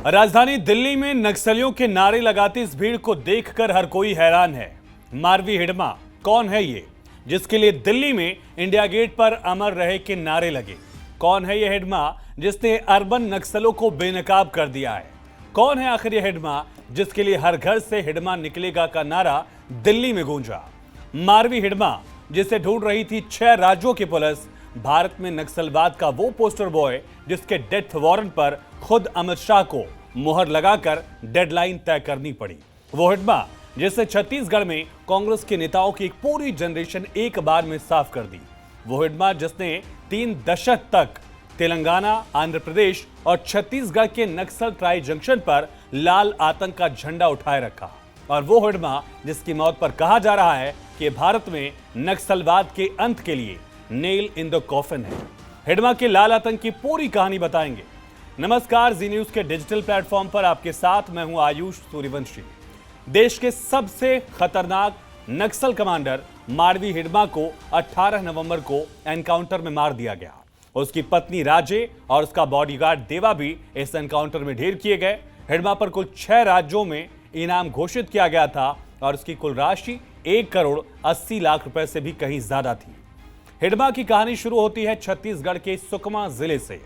राजधानी दिल्ली में नक्सलियों के नारे लगाती इस भीड़ को देखकर हर कोई हैरान है। मारवी हिडमा कौन है ये, जिसके लिए दिल्ली में इंडिया गेट पर अमर रहे के नारे लगे? कौन है ये हिडमा जिसने अर्बन नक्सलों को बेनकाब कर दिया है? कौन है आखिर ये हिडमा जिसके लिए हर घर से हिडमा निकलेगा का नारा दिल्ली में गूंजा? मारवी हिडमा जिसे ढूंढ रही थी 6 राज्यों की पुलिस, भारत में नक्सलवाद का वो पोस्टर बॉय जिसके डेथ वारंट पर खुद अमित शाह को मुहर लगाकर डेडलाइन तय करनी पड़ी। वो हिडमा जिसे छत्तीसगढ़ में कांग्रेस के नेताओं की एक पूरी जनरेशन एक बार में साफ कर दी। वो हिडमा जिसने 3 दशक तक तेलंगाना, आंध्र प्रदेश और छत्तीसगढ़ के नक्सल ट्राई जंक्शन पर लाल आतंक का झंडा उठाए रखा। और वो हिडमा जिसकी मौत पर कहा जा रहा है कि भारत में नक्सलवाद के अंत के लिए नेल इन द कॉफिन है। हिडमा के लाल आतंक की पूरी कहानी बताएंगे। नमस्कार, जी न्यूज के डिजिटल प्लेटफॉर्म पर आपके साथ मैं हूं आयुष सूर्यवंशी। देश के सबसे खतरनाक नक्सल कमांडर मारवी हिडमा को 18 नवंबर को एनकाउंटर में मार दिया गया। उसकी पत्नी राजे और उसका बॉडीगार्ड देवा भी इस एनकाउंटर में ढेर किए गए। हिडमा पर कुल 6 राज्यों में इनाम घोषित किया गया था और उसकी कुल राशि 1 करोड़ 80 लाख रुपए से भी कहीं ज्यादा थी। हिडमा की कहानी शुरू होती है छत्तीसगढ़ के सुकमा जिले से।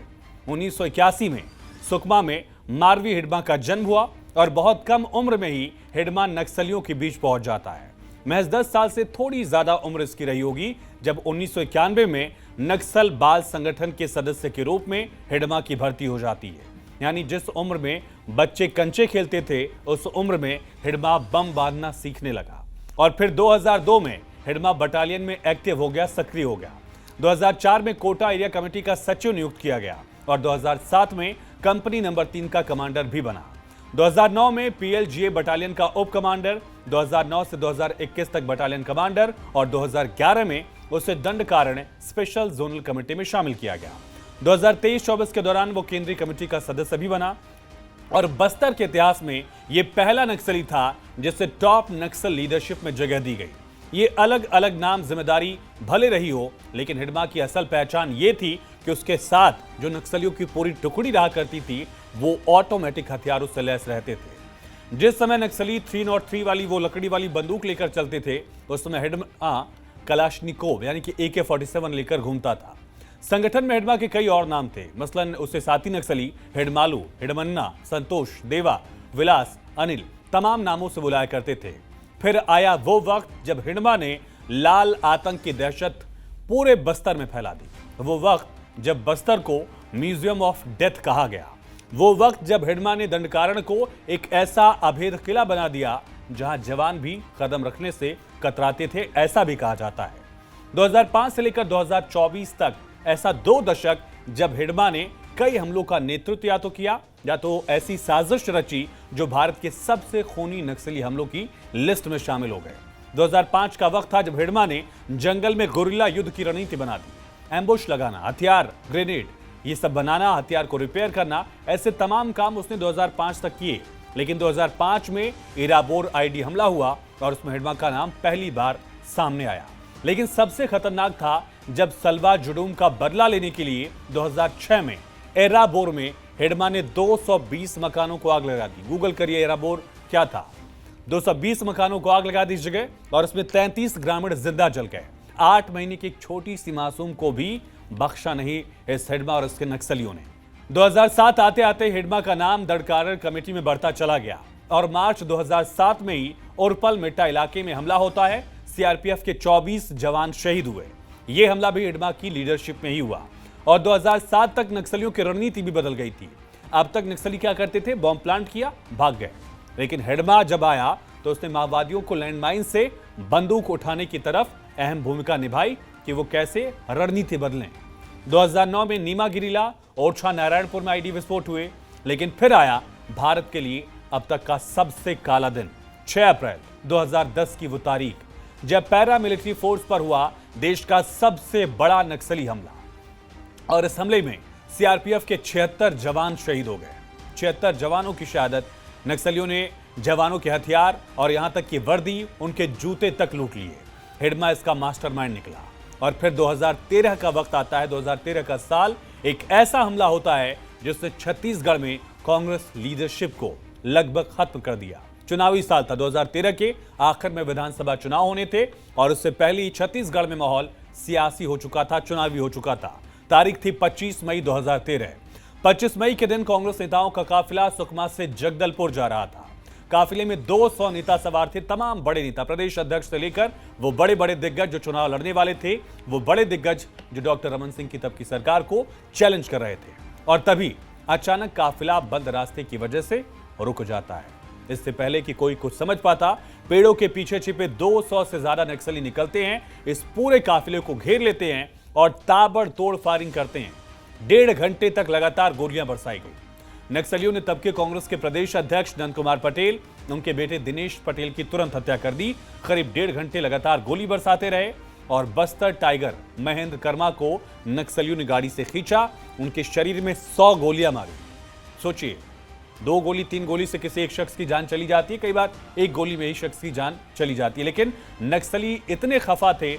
1981 में सुकमा में मारवी हिडमा का जन्म हुआ और बहुत कम उम्र में ही हिडमा नक्सलियों के बीच पहुंच जाता है। महज 10 साल से थोड़ी ज्यादा उम्र इसकी रही होगी जब 1991 में नक्सल बाल संगठन के सदस्य के रूप में हिडमा की भर्ती हो जाती है। यानी जिस उम्र में बच्चे कंचे खेलते थे उस उम्र में हिडमा बम बांधना सीखने लगा। और फिर 2002 में हिडमा बटालियन में एक्टिव हो गया, सक्रिय हो गया। 2004 में कोटा एरिया कमेटी का सचिव नियुक्त किया गया और 2007 में कंपनी नंबर 3 का कमांडर भी बना। 2009 में पीएलजीए बटालियन का उप कमांडर, 2009 से 2021 तक बटालियन कमांडर और 2011 में उसे दंड कारण स्पेशल जोनल कमेटी में शामिल किया गया। 2023-24 के दौरान वो केंद्रीय कमेटी का सदस्य भी बना और बस्तर के इतिहास में यह पहला नक्सली था जिसे टॉप नक्सल लीडरशिप में जगह दी गई। ये अलग अलग नाम जिम्मेदारी भले रही हो, लेकिन हिडमा की असल पहचान ये थी कि उसके साथ जो नक्सलियों की पूरी टुकड़ी रहा करती थी वो ऑटोमेटिक हथियारों से लैस रहते थे। जिस समय नक्सली 303 वाली वो लकड़ी वाली बंदूक लेकर चलते थे उस समय हिडमा कलाशनिकोव यानी कि AK-47 लेकर घूमता था। संगठन में हिडमा के कई और नाम थे, मसलन उससे साथी नक्सली हिडमालू, हिडमन्ना, संतोष, देवा, विलास, अनिल तमाम नामों से बुलाया करते थे। फिर आया वो वक्त जब हिडमा ने लाल आतंक की दहशत पूरे बस्तर में फैला दी। वो वक्त जब बस्तर को म्यूजियम ऑफ डेथ कहा गया। वो वक्त जब हिडमा ने दंडकारण्य को एक ऐसा अभेद किला बना दिया जहां जवान भी कदम रखने से कतराते थे, ऐसा भी कहा जाता है। 2005 से लेकर 2024 तक ऐसा 2 दशक जब हिडमा ने कई हमलों का नेतृत्व या तो किया या तो ऐसी साजिश रची जो भारत के सबसे खूनी नक्सली हमलों की लिस्ट में शामिल हो गए। 2005 का वक्त था जब हिडमा ने जंगल में गुरिल्ला युद्ध की रणनीति बना दी। एम्बुश लगाना, हथियार, ग्रेनेड ये सब बनाना, हथियार को रिपेयर करना, ऐसे तमाम काम उसने 2005 तक किए। लेकिन 2005 में इराबोर आईडी हमला हुआ और उसमें हिडमा का नाम पहली बार सामने आया। लेकिन सबसे खतरनाक था जब सलवा जुडूम का बदला लेने के लिए 2006 में एराबोर में हिडमा ने 220 मकानों को आग लगा दी। गूगल करिए एराबोर क्या था। 220 मकानों को आग लगा दी जगह और उसमें 33 ग्रामीण जिंदा जल गए। 8 महीने की एक छोटी सी मासूम को भी बख्शा नहीं इस हिडमा और इसके नक्सलियों ने। 2007 आते आते हिडमा का नाम दंडकारण्य कमेटी में बढ़ता चला गया और मार्च 2007 में ही उरपल मेटा इलाके में हमला होता है। सीआरपीएफ के 24 जवान शहीद हुए। यह हमला भी हिडमा की लीडरशिप में ही हुआ और 2007 तक नक्सलियों की रणनीति भी बदल गई थी। अब तक नक्सली क्या करते थे, बॉम्ब प्लांट किया, भाग गए। लेकिन हिडमा जब आया तो उसने माओवादियों को लैंडमाइन से बंदूक उठाने की तरफ अहम भूमिका निभाई कि वो कैसे रणनीति बदलें। 2009 में नीमागिरीला, ओरछा, नारायणपुर में आईडी विस्फोट हुए। लेकिन फिर आया भारत के लिए अब तक का सबसे काला दिन, 6 अप्रैल 2010 की वो तारीख जब पैरा मिलिट्री फोर्स पर हुआ देश का सबसे बड़ा नक्सली हमला। और इस हमले में सीआरपीएफ के 76 जवान शहीद हो गए। 76 जवानों की शहादत। नक्सलियों ने जवानों के हथियार और यहां तक कि वर्दी, उनके जूते तक लूट लिए। हिडमा इसका मास्टरमाइंड निकला। और फिर 2013 का वक्त आता है। 2013 का साल एक ऐसा हमला होता है जिससे छत्तीसगढ़ में कांग्रेस लीडरशिप को लगभग खत्म कर दिया। चुनावी साल था 2013 के आखिर में विधानसभा चुनाव होने थे और उससे पहले ही छत्तीसगढ़ में माहौल सियासी हो चुका था, चुनावी हो चुका था। तारीख थी 25 मई 2013। 25 मई के दिन कांग्रेस नेताओं का काफिला सुकमा से जगदलपुर जा रहा था। काफिले में 200 नेता सवार थे, तमाम बड़े नेता, प्रदेश अध्यक्ष से लेकर वो बड़े बड़े दिग्गज जो चुनाव लड़ने वाले थे, वो बड़े दिग्गज जो डॉक्टर रमन सिंह की तब की सरकार को चैलेंज कर रहे थे। और तभी अचानक काफिला बंद रास्ते की वजह से रुक जाता है। इससे पहले कि कोई कुछ समझ पाता, पेड़ों के पीछे छिपे 200 से ज्यादा नक्सली निकलते हैं, इस पूरे काफिले को घेर लेते हैं और ताबड़तोड़ फायरिंग करते हैं। 1.5 घंटे तक लगातार गोलियां बरसाई गई। नक्सलियों ने तब के कांग्रेस के प्रदेश अध्यक्ष नंद कुमार पटेल, उनके बेटे दिनेश पटेल की तुरंत हत्या कर दी। करीब 1.5 घंटे लगातार गोली बरसाते रहे और बस्तर टाइगर महेंद्र कर्मा को नक्सलियों ने गाड़ी से खींचा। उनके शरीर में 100 गोलियां मारी। सोचिए, 2 गोली 3 गोली से किसी एक शख्स की जान चली जाती है, कई बार 1 गोली में ही शख्स की जान चली जाती है, लेकिन नक्सली इतने खफा थे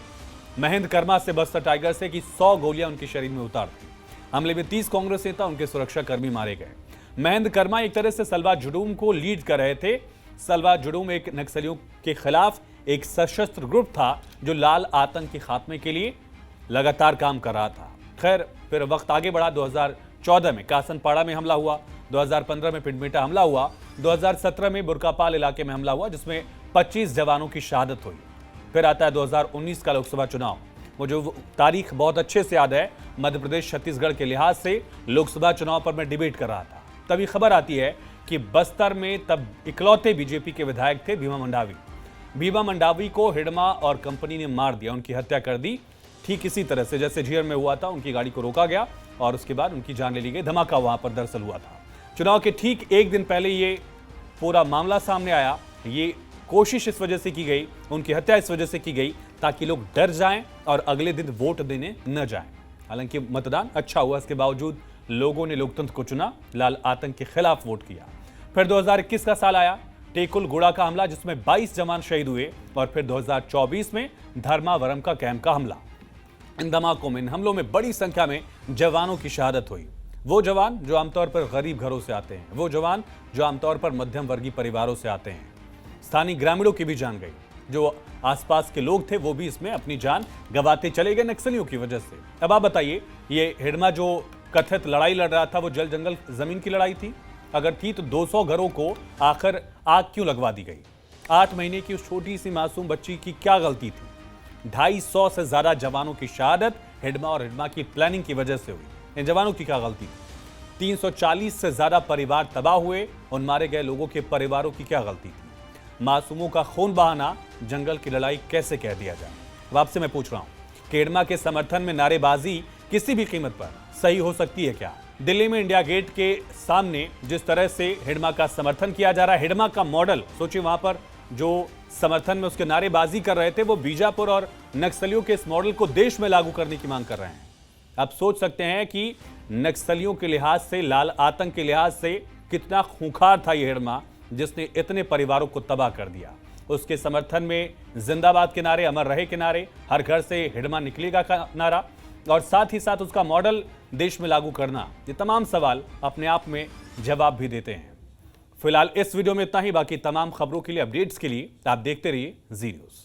महेंद्र कर्मा से, बस्तर टाइगर से, कि 100 गोलियां उनके शरीर में उतार दी। हमले में 30 कांग्रेस नेता, उनके सुरक्षा कर्मी मारे गए। महेंद्र कर्मा एक तरह से सलवा जुडूम को लीड कर रहे थे। सलवा जुडूम एक नक्सलियों के खिलाफ एक सशस्त्र ग्रुप था जो लाल आतंक के खात्मे के लिए लगातार काम कर रहा था। खैर, फिर वक्त आगे बढ़ा। 2014 में कासनपाड़ा में हमला हुआ, 2015 में पिंडमेटा हमला हुआ, 2017 में बुरकापाल इलाके में हमला हुआ जिसमें 25 जवानों की शहादत हुई। फिर आता है 2019 का लोकसभा चुनाव। मुझे वो तारीख बहुत अच्छे से याद है। मध्य प्रदेश छत्तीसगढ़ के लिहाज से लोकसभा चुनाव पर मैं डिबेट कर रहा था। तभी खबर आती है कि बस्तर में तब इकलौते बीजेपी के विधायक थे भीमा मंडावी। भीमा मंडावी को हिडमा और कंपनी ने मार दिया, उनकी हत्या कर दी। ठीक इसी तरह से जैसे झीर में हुआ था, उनकी गाड़ी को रोका गया और उसके बाद उनकी जान ले ली गई। धमाका वहां पर दरअसल हुआ था। चुनाव के ठीक 1 दिन पहले ये पूरा मामला सामने आया। ये कोशिश इस वजह से की गई, उनकी हत्या इस वजह से की गई ताकि लोग डर जाएं और अगले दिन वोट देने न जाएं। हालांकि मतदान अच्छा हुआ, इसके बावजूद लोगों ने लोकतंत्र को चुना, लाल आतंक के खिलाफ वोट किया। फिर 2021 का साल आया, टेकुल गुड़ा का हमला जिसमें 22 जवान शहीद हुए। और फिर 2024 में धर्मावरम का कैंप का हमला। इन धमाकों में, इन हमलों में बड़ी संख्या में जवानों की शहादत हुई। वो जवान जो आमतौर पर गरीब घरों से आते हैं, वो जवान जो आमतौर पर मध्यम वर्गीय परिवारों से आते हैं। स्थानीय ग्रामीणों की भी जान गई, जो आसपास के लोग थे वो भी इसमें अपनी जान गंवाते चले गए नक्सलियों की वजह से। अब आप बताइए, ये हिडमा जो कथित लड़ाई लड़ रहा था वो जल जंगल जमीन की लड़ाई थी? अगर थी तो 200 घरों को आखिर आग क्यों लगवा दी गई? 8 महीने की उस छोटी सी मासूम बच्ची की क्या गलती थी? 250 से ज्यादा जवानों की शहादत हिडमा और हिडमा की प्लानिंग की वजह से हुई। इन जवानों की क्या गलती थी? 340 से ज्यादा परिवार तबाह हुए। उन मारे गए लोगों के परिवारों की क्या गलती थी? मासूमों का खून बहाना जंगल की लड़ाई कैसे कह दिया जाए? अब आपसे मैं पूछ रहा हूं कि हिडमा के समर्थन में नारेबाजी किसी भी कीमत पर सही हो सकती है क्या? दिल्ली में इंडिया गेट के सामने जिस तरह से हिडमा का समर्थन किया जा रहा है, हिडमा का मॉडल सोचिए, वहां पर जो समर्थन में उसके नारेबाजी कर रहे थे वो बीजापुर और नक्सलियों के इस मॉडल को देश में लागू करने की मांग कर रहे हैं। आप सोच सकते हैं कि नक्सलियों के लिहाज से, लाल आतंक के लिहाज से कितना खूंखार था ये हिडमा, जिसने इतने परिवारों को तबाह कर दिया। उसके समर्थन में जिंदाबाद के नारे, अमर रहे के नारे, हर घर से हिडमा निकलेगा का नारा, और साथ ही साथ उसका मॉडल देश में लागू करना, ये तमाम सवाल अपने आप में जवाब भी देते हैं। फिलहाल इस वीडियो में इतना ही। बाकी तमाम खबरों के लिए, अपडेट्स के लिए आप देखते रहिए जी न्यूज़।